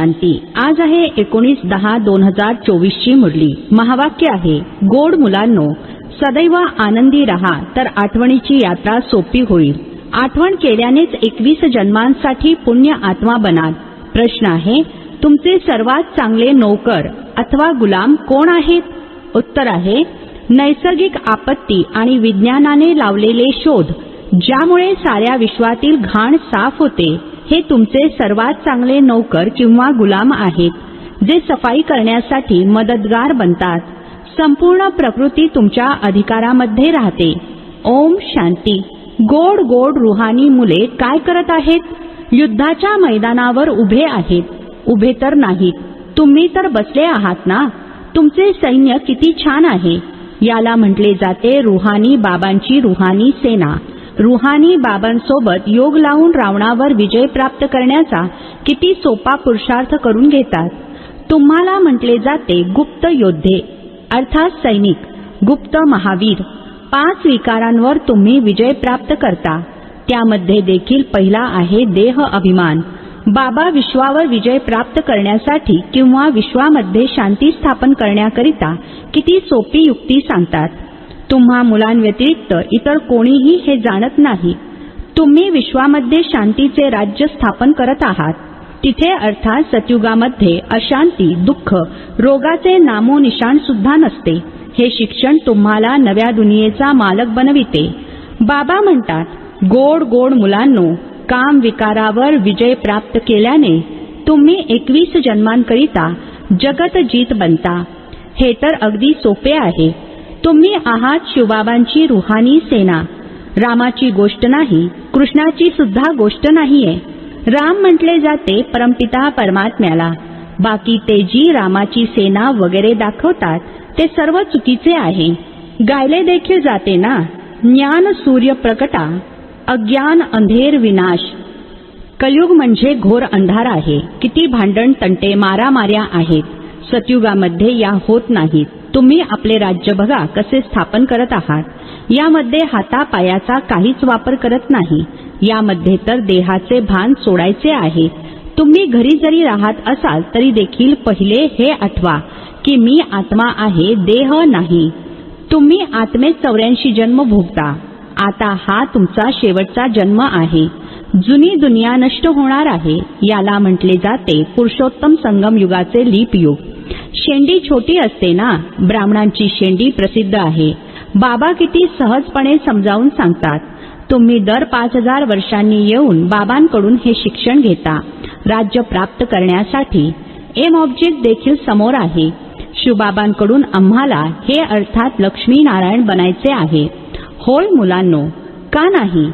शांती. आज आहे 19/10/2024 ची मुरली. महावाक्य आहे, गोड मुलांनो, सदैव आनंदी रहा तर आठवणीची यात्रा सोपी होईल. आठवण केल्यानेच 21 जन्मांसाठी पुण्य आत्मा बनाल. प्रश्न आहे, तुमचे सर्वात चांगले नोकर अथवा गुलाम कोण आहेत? उत्तर आहे, नैसर्गिक आपत्ती आणि विज्ञानाने लावलेले शोध ज्यामुळे साऱ्या विश्वातील घाण साफ होते, हे तुमचे सर्वात चांगले नौकर किंवा गुलाम आहेत, जे सफाई करण्यासाठी मदतगार बनतात. संपूर्ण प्रकृती तुमच्या अधिकारामध्ये राहते. ओम शांती. गोड गोड रुहानी मुले काय करत आहेत? युद्धाच्या मैदानावर उभे आहेत. उभे तर नाहीत, तुम्ही तर बसले आहात ना. तुमचे सैन्य किती छान आहे. याला म्हटले जाते रुहानी बाबांची रुहानी सेना. रुहानी बाबांसोबत योग लावून रावणावर विजय प्राप्त करण्याचा किती सोपा पुरुषार्थ करून घेतात. तुम्हाला म्हटले जाते गुप्त योद्धे अर्थात सैनिक, गुप्त महावीर. 5 विकारांवर तुम्ही विजय प्राप्त करता. त्यामध्ये देखील पहिला आहे देह अभिमान. बाबा विश्वावर विजय प्राप्त करण्यासाठी किंवा विश्वामध्ये शांती स्थापन करण्याकरिता किती सोपी युक्ती सांगतात. तुम्हा मुलांव्यतिरिक्त इतर कोणीही हे जाणत नाही. तुम्ही विश्वामध्ये शांतीचे राज्य स्थापन करत आहात. तिथे अर्थात सतयुगामध्ये अशांती, दुःख, रोगाचे नामोनिशाण सुद्धा नसते. हे शिक्षण तुम्हाला नव्या दुनियेचा मालक बनविते. बाबा म्हणतात, गोड गोड मुलांनो, काम विकारावर विजय प्राप्त केल्याने तुम्ही 21 जन्मांकरिता जगत जीत बनता. हे तर अगदी सोपे आहे. तुम्ही आहात शिवबाबांची रुहानी सेना. रामाची गोष्ट नाही, कृष्णाची सुद्धा गोष्ट नाहीये. राम म्हटले जाते परमपिता परमात्म्याला. बाकी ते जी रामाची सेना वगैरे दाखवतात ते सर्व चुकीचे आहे. गायले देखील जाते ना, ज्ञान सूर्य प्रकटा, अज्ञान अंधेर विनाश. कलयुग म्हणजे घोर अंधार आहे. किती भांडण तंटे मारामाऱ्या आहेत. सतयुगामध्ये या होत नाहीत. तुम्ही आपले राज्य बघा कसे स्थापन करत आहात. यामध्ये हातापायाचा काहीच वापर करत नाही. यामध्ये तर देहाचे भान सोडायचे आहे. तुम्ही घरी जरी राहत असाल तरी देखील पहिले हे आठवा की मी आत्मा आहे, देह नाही. तुम्ही आत्मेत 84 जन्म भोगता. आता हा तुमचा शेवटचा जन्म आहे. जुनी दुनिया नष्ट होणार आहे. याला म्हटले जाते पुरुषोत्तम संगम युगाचे लीप युग. शेंडी छोटी असते ना, ब्राह्मणांची शेंडी प्रसिद्ध आहे. बाबा किती सहजपणे समजावून सांगतात. तुम्ही दर 5000 वर्षांनी येऊन बाबांकडून हे शिक्षण घेता. राज्य प्राप्त करण्यासाठी एम ऑब्जेक्ट देखील समोर आहे. शिवबाबांकडून आम्हाला हे अर्थात लक्ष्मी नारायण बनायचे आहे. होय मुलांनो, का नाही?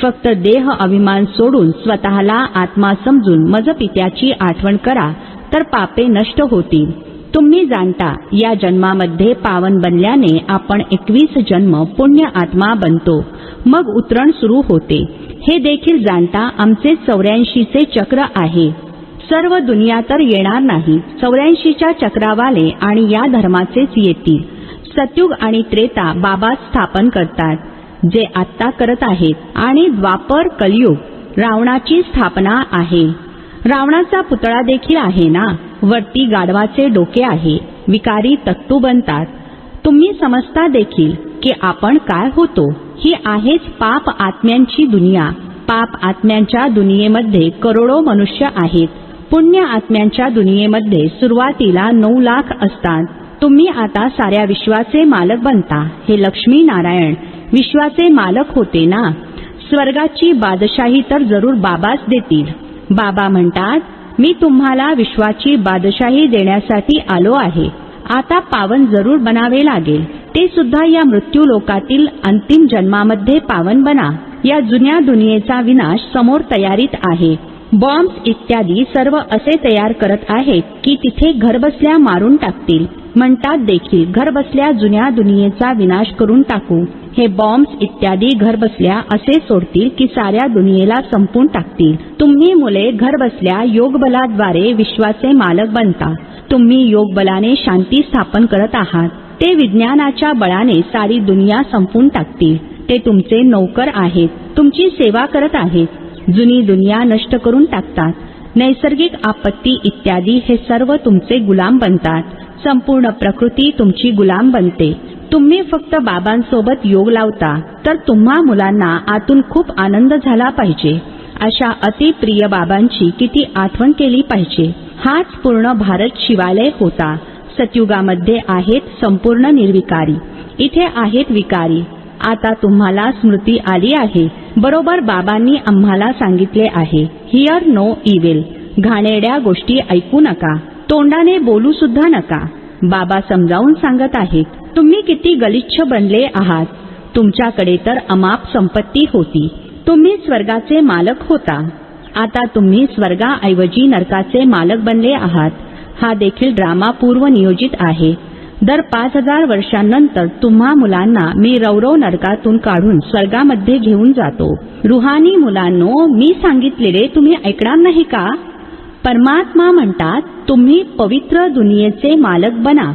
फक्त देह अभिमान सोडून स्वतःला आत्मा समजून मजपित्याची आठवण करा तर पापे नष्ट होतील. तुम्ही जाणता या जन्मामध्ये पावन बनल्याने आपण 21 जन्म पुण्य आत्मा बनतो. मग उतरण सुरू होते. हे देखील जाणता आमचे 84चे चक्र आहे. सर्व दुनिया तर येणार नाही. 84च्या चक्रावाले आणि या धर्माचेच येतील. सतयुग आणि त्रेता बाबा स्थापन करतात, जे आत्ता करत आहेत. आणि द्वापर कलयुग रावणाची स्थापना आहे. रावणाचा पुतळा देखील आहे ना. वरती गाढवाचे डोके आहे. विकारी तत्तू बनतात. तुम्ही समजता देखील की आपण काय होतो. ही आहेच पाप आत्म्यांची दुनिया. पाप आत्म्यांच्या दुनियेमध्ये करोडो मनुष्य आहेत. पुण्य आत्म्यांच्या दुनियेमध्ये सुरुवातीला 9 लाख असतात. तुम्ही आता साऱ्या विश्वाचे मालक बनता. हे लक्ष्मी नारायण विश्वाचे मालक होते ना. स्वर्गाची बादशाही तर जरूर बाबाच देतील. बाबा म्हणतात, मी तुम्हाला विश्वाची बादशाही देण्यासाठी आलो आहे. आता पावन जरूर बनावे लागेल. ते सुद्धा या मृत्यू लोकातील अंतिम जन्मामध्ये पावन बना. या जुन्या दुनियेचा विनाश समोर तयारीत आहे. बॉम्ब्स इत्यादी सर्व असे तयार करत आहेत की तिथे घरबसल्या मारून टाकतील. म्हणतात देखील घरबसल्या जुन्या दुनियेचा विनाश करून टाकू. हे बॉम्ब्स इत्यादी घरबसल्या असे सोडतील की साऱ्या दुनियेला संपून टाकतील. तुम्ही मुले घरबसल्या योगबलाद्वारे विश्वाचे मालक बनता. तुम्ही योगबलाने शांती स्थापन करत आहात. ते विज्ञानाच्या बळाने सारी दुनिया संपून टाकतील. ते तुमचे नौकर आहेत. तुमची सेवा करत आहेत. जुनी दुनिया नष्ट करून टाकतात. नैसर्गिक आपत्ती इत्यादी हे सर्व तुमचे गुलाम बनतात. संपूर्ण प्रकृती तुमची गुलाम बनते. तुम्ही फक्त बाबांसोबत योग लावता तर तुम्हा मुलांना आतून खूप आनंद झाला पाहिजे. अशा अतिप्रिय बाबांची किती आठवण केली पाहिजे. हाच पूर्ण भारत शिवालय होता. सतयुगामध्ये आहेत संपूर्ण निर्विकारी, इथे आहेत विकारी. आता तुम्हाला स्मृती आली आहे. बरोबर बाबांनी आम्हाला सांगितले आहे, हिअर नो इविल. घाणेरड्या गोष्टी ऐकू नका, तोंडाने बोलू सुद्धा नका. बाबा समजावून सांगत आहेत, तुम्ही किती गलिच्छ बनले आहात. तुमच्याकडे तर अमाप संपत्ती होती. तुम्ही स्वर्गाचे मालक होता. आता तुम्ही स्वर्गाऐवजी नरकाचे मालक बनले आहात. हा देखील ड्रामा पूर्व नियोजित आहे. दर 5000 वर्षांनंतर तुम्हा मुलांना मी रौरव नरकातून काढून स्वर्गामध्ये घेऊन जातो. रुहानी मुलांनो, मी सांगितलेले तुम्ही ऐकणार नाही का? परमात्मा म्हणतात, तुम्ही पवित्र दुनियेचे मालक बना.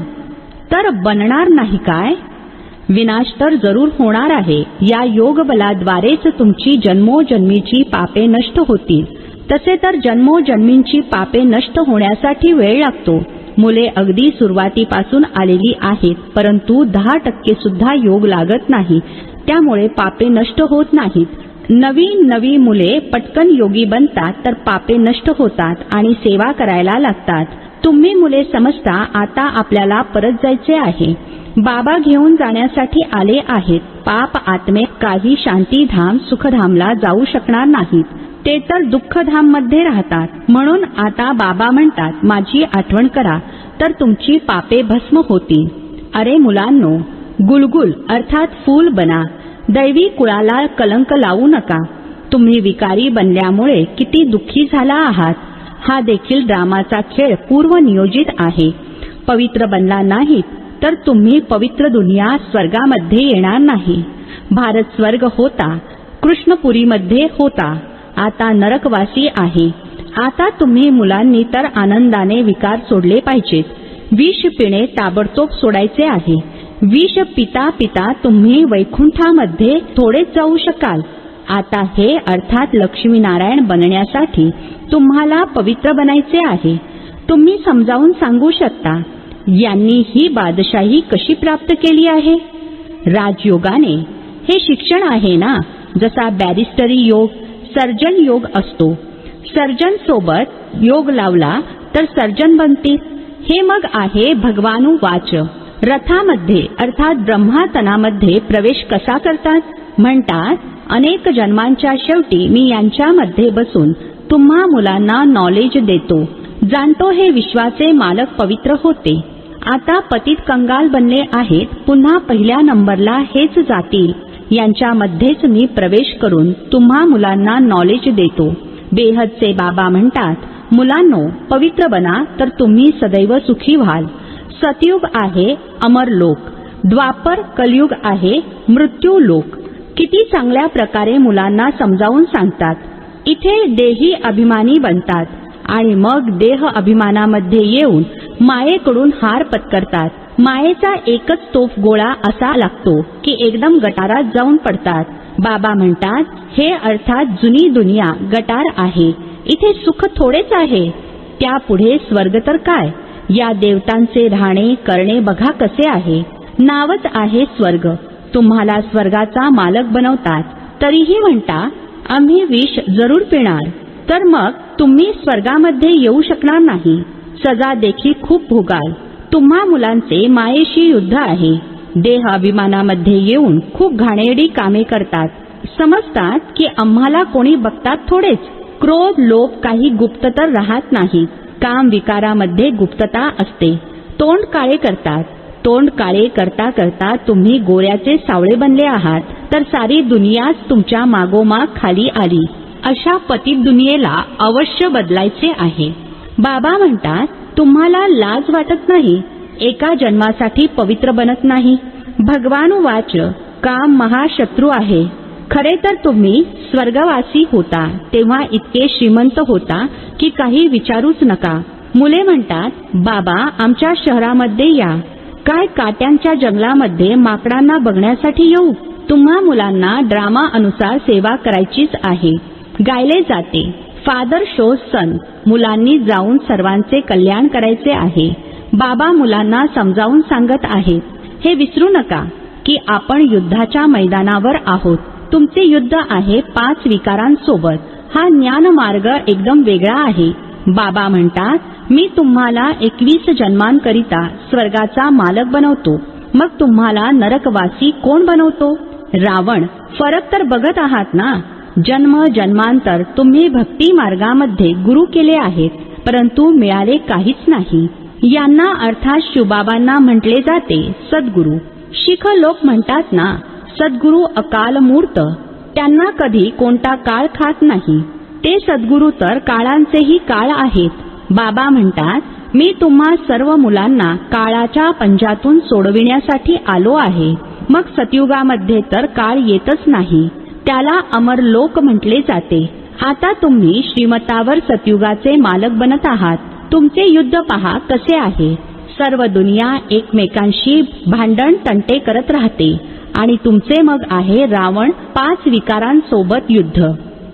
तर बनणार नाही काय? विनाश तर जरूर होणार आहे. या योग बलाद्वारेच तुमची जन्मोजन्मीची पापे नष्ट होतील. तसे तर जन्मोजन्मींची पापे नष्ट होण्यासाठी वेळ लागतो. मुले अगदी सुरुवातीपासून आलेली आहेत, परंतु 10% सुद्धा योग लागत नाही. त्यामुळे पापे नष्ट होत नाहीत. नवी मुले पटकन योगी बनतात तर पापे नष्ट होतात आणि सेवा करायला लागतात. तुम्ही मुले समजता आता आपल्याला परत जायचे आहे. बाबा घेऊन जाण्यासाठी आले आहेत. पाप आत्मे काही शांतीधाम सुखधामला जाऊ शकणार नाहीत. ते तर दुःखधाम मध्ये राहतात. म्हणून आता बाबा म्हणतात, माझी आठवण करा तर तुमची पापे भस्म होतील. अरे मुलांनो, गुलगुल अर्थात फूल बना. दैवी कुळाला कलंक लावू नका. तुम्ही विकारी बनल्यामुळे किती दुःखी झाला आहात. हा देखील ड्रामाचा खेळ पूर्व नियोजित आहे. पवित्र बनला नाहीत तर तुम्ही पवित्र दुनिया स्वर्गामध्ये येणार नाही. भारत स्वर्ग होता, कृष्णपुरीमध्ये होता. आता नरकवासी आहे. आता तुम्ही मुलांनी तर आनंदाने विकार सोडले पाहिजेत. विष पिणे ताबडतोब सोडायचे आहे. विष पिता पिता तुम्ही वैकुंठामध्ये थोडेच जाऊ शकाल. आता हे अर्थात लक्ष्मीनारायण बनण्यासाठी तुम्हाला पवित्र बनायचे आहे. तुम्ही समजावून सांगू शकता, यांनी ही बादशाही कशी प्राप्त केली आहे? राजयोगाने. हे शिक्षण आहे ना. जसा बॅरिस्टरी योग, सर्जन योग असतो. सर्जन सोबत योग लावला तर सर्जन बनतील. हे मग आहे भगवानुवाच. रथामध्ये अर्थात ब्रह्मातनामध्ये प्रवेश कसा करतात? म्हणतात, अनेक जन्मांच्या शेवटी मी यांच्यामध्ये बसून तुम्हा मुलांना नॉलेज देतो. जाणतो हे विश्वाचे मालक पवित्र होते. आता पतित कंगाल बनले आहेत. पुन्हा पहिल्या नंबरला हेच जातील. यांच्यामध्येच मी प्रवेश करून तुम्हा मुलांना नॉलेज देतो. बेहदचे बाबा म्हणतात, मुलांनो पवित्र बना तर तुम्ही सदैव सुखी व्हाल. सतयुग आहे अमर लोक. द्वापर कलयुग आहे मृत्यू लोक. किती चांगल्या प्रकारे मुलांना समजावून सांगतात. इथे देही अभिमानी बनतात आणि मग देह अभिमानामध्ये येऊन मायेकडून हार पत्करतात. मायेचा एकच तोफ गोळा असा लागतो की एकदम गटारात जाऊन पडतात. बाबा म्हणतात, हे अर्थात जुनी दुनिया गटार आहे. इथे सुख थोडेच आहे. त्यापुढे स्वर्ग तर काय. या देवतांचे राहणे करणे बघा कसे आहे. नावच आहे स्वर्ग. तुम्हाला स्वर्गाचा मालक बनवतात. तरीही म्हणता, आम्ही विष जरूर पिणार. तर मग तुम्ही स्वर्गामध्ये येऊ शकणार नाही. सजा देखील खूप भोगाल. तुम्हा मुलांचे मायेशी युद्ध आहे. देह अभिमानामध्ये येऊन खूप घाणेरडी कामे करतात. समजतात की आम्हाला कोणी बघतात थोडेच. क्रोध लोभ काही गुप्त तर राहत नाही. काम विकारामध्ये गुप्तता असते. तोंड काळे करतात. तोंड काळे करता करता तुम्ही गोऱ्याचे सावळे बनले आहात. तर सारी दुनियाच तुमच्या मागोमाग खाली आली. अशा पतित दुनियेला अवश्य बदलायचे आहे. बाबा म्हणतात, तुम्हाला लाज वाटत नाही. एका जन्मासाठी पवित्र बनत नाही. भगवानुवाच, काम महाशत्रू आहे. खरे तर तुम्ही स्वर्गवासी होता तेव्हा इतके श्रीमंत होता की काही विचारूच नका. मुले म्हणतात, बाबा आमच्या शहरामध्ये या. काय काट्यांच्या जंगलामध्ये माकडांना बघण्यासाठी येऊ? तुम्हा मुलांना ड्रामा अनुसार सेवा करायचीच आहे. गायले जाते, फादर शोज सन. मुलांनी जाऊन सर्वांचे कल्याण करायचे आहे. बाबा मुलांना समजावून सांगत आहेत, हे विसरू नका की आपण युद्धाच्या मैदानावर आहोत. तुमचे युद्ध आहे 5 विकारांसोबत. हा ज्ञान मार्ग एकदम वेगळा आहे. बाबा म्हणतात, मी तुम्हाला 21 जन्मांकरिता स्वर्गाचा मालक बनवतो, मग तुम्हाला नरकवासी कोण बनवतो? रावण. फरक तर बघत आहात ना. जन्म जन्मांतर तुम्ही भक्ती मार्गामध्ये गुरु केले आहेत, परंतु मिळाले काहीच नाही. यांना अर्थात शिवबाबांना म्हटले जाते सद्गुरू. शीख लोक म्हणतात ना, सद्गुरू अकाल मूर्त. त्यांना कधी कोणता काळ खात नाही. ते सद्गुरू तर काळांचेही काळ आहेत. बाबा म्हणतात, मी तुम्हा सर्व मुलांना काळाच्या पंजातून सोडविण्यासाठी आलो आहे. मग सतयुगामध्ये तर काळ येतच नाही. त्याला अमर लोक म्हटले जाते. आता तुम्ही श्रीमतावर सतयुगाचे मालक बनत आहात. तुमचे युद्ध पहा कसे आहे. सर्व दुनिया एकमेकांशी भांडण तंटे करत राहते आणि तुमचे मग आहे रावण 5 विकारांसोबत युद्ध.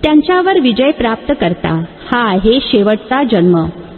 त्यांच्यावर विजय प्राप्त करता. हा आहे शेवटचा जन्म.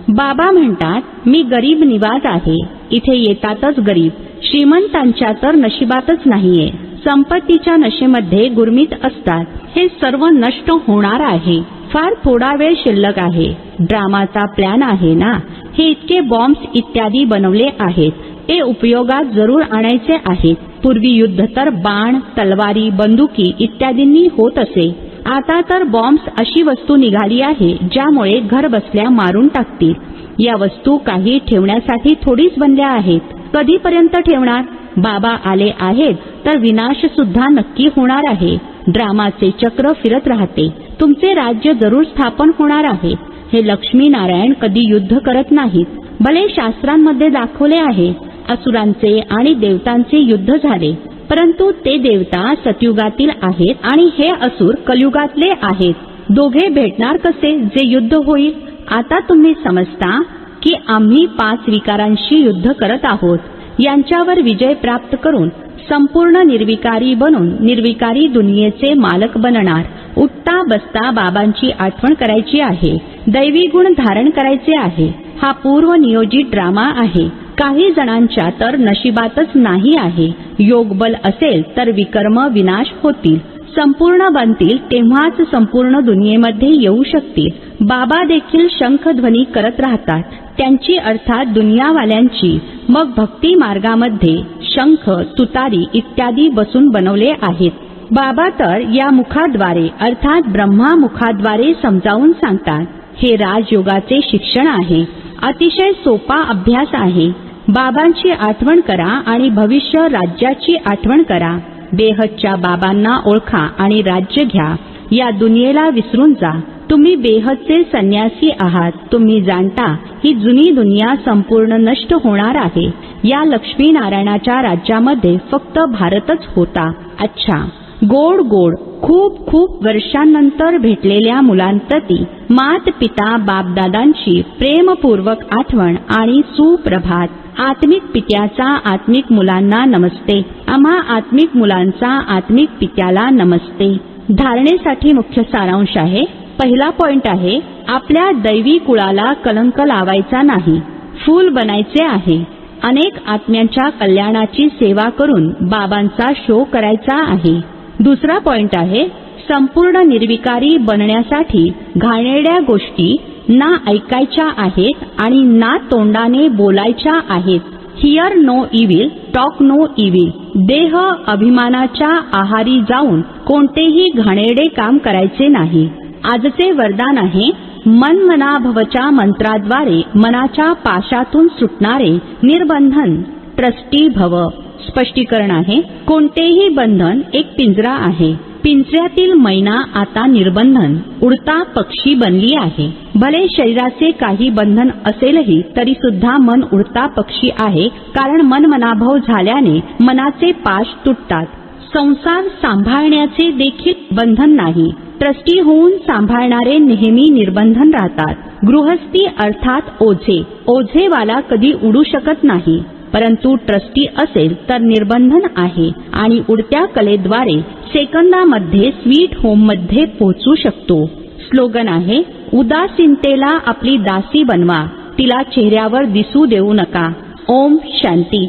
बाबा म्हणतात, मी गरीब निवाज आहे. इथे येतातच गरीब. श्रीमंतांच्या तर नशिबातच नाहीये. संपत्तीच्या नशेमध्ये गुरमीत असतात. हे सर्व नष्ट होणार आहे. फार थोडा वेळ शिल्लक आहे. ड्रामाचा प्लॅन आहे ना. हे इतके बॉम्ब्स इत्यादी बनवले आहेत. ते उपयोगात जरूर आणायचे आहेत. पूर्वी युद्ध तर बाण, तलवारी, बंदुकी इत्यादींनी होत असे. आता तर बॉम्ब्स अशी वस्तू निघाली आहे ज्यामुळे घर बसल्या मारून टाकतील. या वस्तू काही ठेवण्यासाठी थोडीच बनल्या आहेत. कधीपर्यंत ठेवणार? बाबा आले आहेत तर विनाश सुद्धा नक्की होणार आहे. ड्रामाचे चक्र फिरत राहते. तुमचे राज्य जरूर स्थापन होणार आहे. हे लक्ष्मी नारायण कधी युद्ध करत नाहीत. भले शास्त्रांमध्ये दाखवले आहे असुरांचे आणि देवतांचे युद्ध झाले, परंतु ते देवता सतयुगातील आहेत आणि हे असुर कलयुगातले आहेत. दोघे भेटणार कसे जे युद्ध होईल? आता तुम्ही समजता की आम्ही 5 विकारांशी युद्ध करत आहोत. यांच्यावर विजय प्राप्त करून संपूर्ण निर्विकारी बनून निर्विकारी दुनियेचे मालक बनणार. उठता बसता बाबांची आठवण करायची आहे. दैवी गुण धारण करायचे आहे. हा पूर्व नियोजित ड्रामा आहे. काही जणांच्या तर नशिबातच नाही आहे. योग बल असेल तर विकर्म विनाश होतील, संपूर्ण बनतील, तेव्हाच संपूर्ण दुनियेमध्ये येऊ शकतील. बाबा देखील शंखध्वनी करत राहतात. त्यांची अर्थात दुनियावाल्यांची. मग भक्ती मार्गामध्ये शंख, तुतारी इत्यादी बसून बनवले आहेत. बाबा तर या मुखाद्वारे अर्थात ब्रह्मा मुखाद्वारे समजावून सांगतात. हे राजयोगाचे शिक्षण आहे. अतिशय सोपा अभ्यास आहे. बाबांची आठवण करा आणि भविष्य राज्याची आठवण करा. बेहदच्या बाबांना ओळखा आणि राज्य घ्या. या दुनियेला विसरून जा. तुम्ही बेहदचे संन्यासी आहात. तुम्ही जाणता ही जुनी दुनिया संपूर्ण नष्ट होणार आहे. या लक्ष्मी नारायणाच्या राज्यामध्ये फक्त भारतच होता. अच्छा, गोड गोड खूप खूप वर्षांनंतर भेटलेल्या मुलांप्रती मात पिता बापदादांची प्रेमपूर्वक आठवण आणि सुप्रभात. आत्मिक पित्याचा आत्मिक मुलांना नमस्ते. आम्हा आत्मिक मुलांचा आत्मिक पित्याला नमस्ते. धारणेसाठी मुख्य सारांश आहे. पहिला पॉइंट आहे, आपल्या दैवी कुळाला कलंक लावायचा नाही, फूल बनायचे आहे. अनेक आत्म्यांच्या कल्याणाची सेवा करून बाबांचा शो करायचा आहे. दुसरा पॉइंट आहे, संपूर्ण निर्विकारी बनण्यासाठी घाणेरड्या गोष्टी ना ऐकायच्या आहेत आणि ना तोंडाने बोलायच्या आहेत. Hear no evil, talk no evil. देह अभिमानाच्या आहारी जाऊन कोणतेही घाणेरडे काम करायचे नाही. आजचे वरदान आहे, मन मना भवच्या मंत्राद्वारे मनाच्या पाशातून सुटणारे निर्बंधन ट्रस्टी भव. स्पष्टीकरण आहे, कोणतेही बंधन एक पिंजरा आहे. पिंजऱ्यातील मैना आता निर्बंधन, उडता पक्षी बनली आहे. भले शरीराचे काही बंधन असेलही तरी सुद्धा मन उडता पक्षी आहे, कारण मनमनाभव झाल्याने मनाचे पाश तुटतात. संसार सांभाळण्याचे देखील बंधन नाही. ट्रस्टी होऊन सांभाळणारे नेहमी निर्बंधन राहतात. गृहस्थी अर्थात ओझे. ओझेवाला कधी उडू शकत नाही, परंतु ट्रस्टी असेल तर निर्बंधन आहे आणि उडत्या कलेद्वारे सेकंदामध्ये स्वीट होम मध्ये पोहोचू शकतो. स्लोगन आहे, उदासीनतेला आपली दासी बनवा, तिला चेहऱ्यावर दिसू देऊ नका. ओम शांती.